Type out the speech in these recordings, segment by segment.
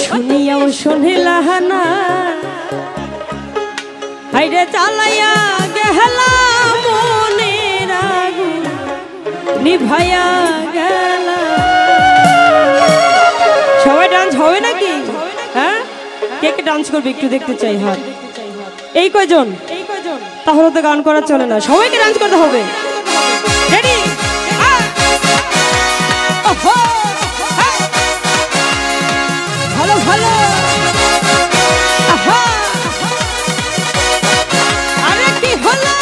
শুনিয়াও শুনিলা না হাইরে চালাইয়া গেলা মনের আগুন নিভাইয়া গেলা। সবাই ডান্স হবে নাকি? হ্যাঁ, কে কে ডান্স করবে একটু দেখতে চাই হাত। এই কয়জন? তাহলে তো গান করা চলে না, সবাইকে ডান্স করতে হবে। রেডি? ভালো ভালো। আরে কি হলো?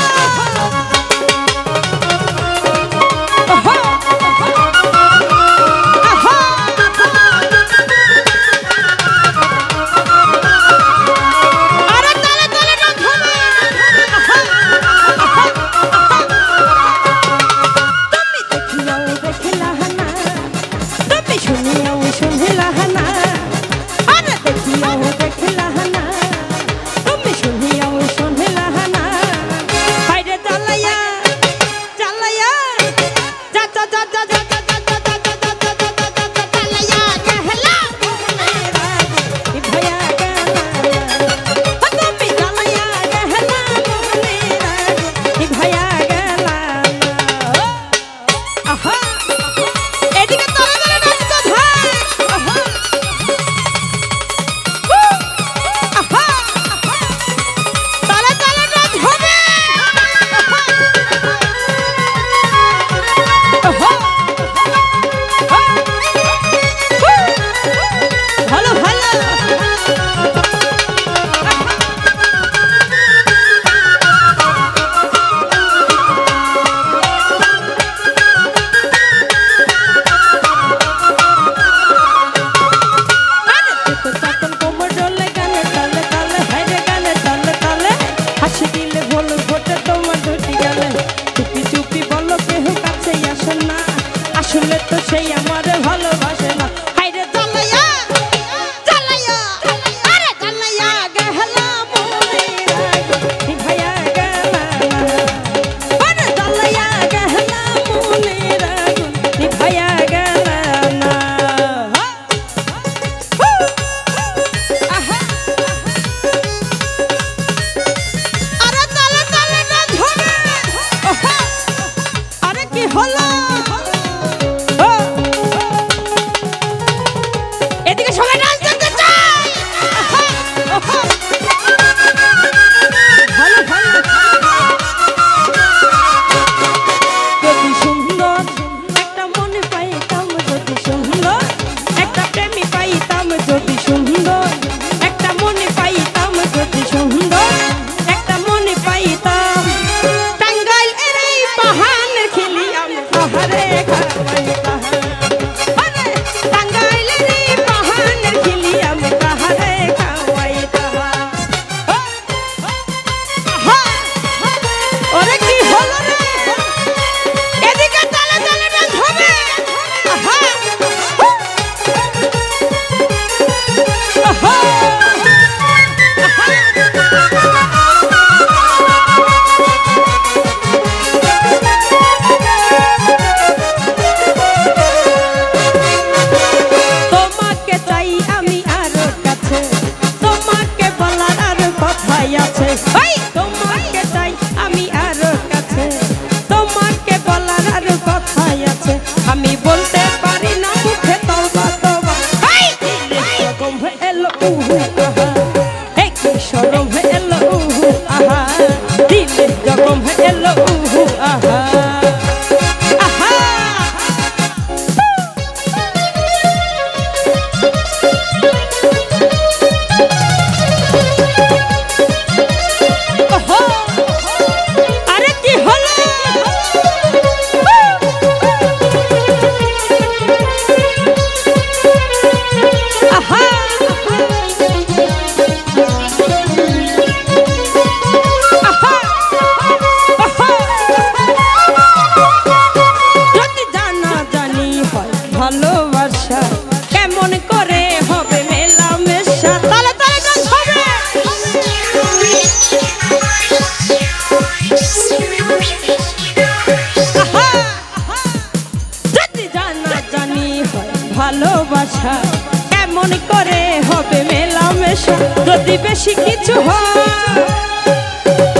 হবে মেলামেশা যদি বেশি কিছু হয়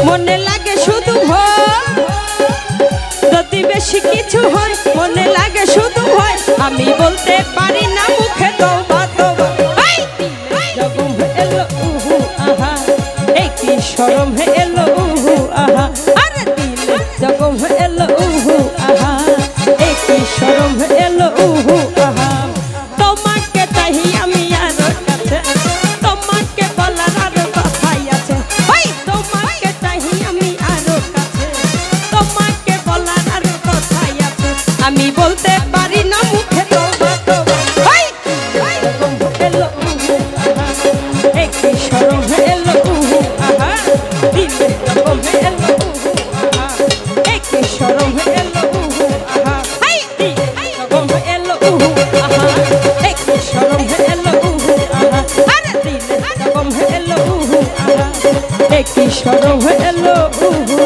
মনে লাগে শুধু ভয় যদি বেশি কিছু হয় মনে লাগে শুধু ভয় আমি বলতে পারি না মুখে তওবা তওবা জগম এলো উহু আহা এই কি শরম হে এলো উহু আহা আরে দিলে জগম এলো উহু আহা এই কি শরম হে এলো উহু আহা তোমাকে চাই আমি আরো কাছে তোমাকে বলার আরো কথাই আছে ওই তোমাকে চাই আমি আরো কাছে তোমাকে বলার আরো কথাই আছে আমি বলতে পারি না মুখে তওবা তওবা ওই জগম এলো উহু আহা এই কি শরম হে এলো উহু আহা দিলে জগম এলো উহু আহা এই কি শরম হে এলো উহু আহা হাই জগম এলো উহু আহা এই কি শরম হে এলো উহু আহা আরে দিলে জগম এলো উহু আহা এই কি শরম হে এলো উহু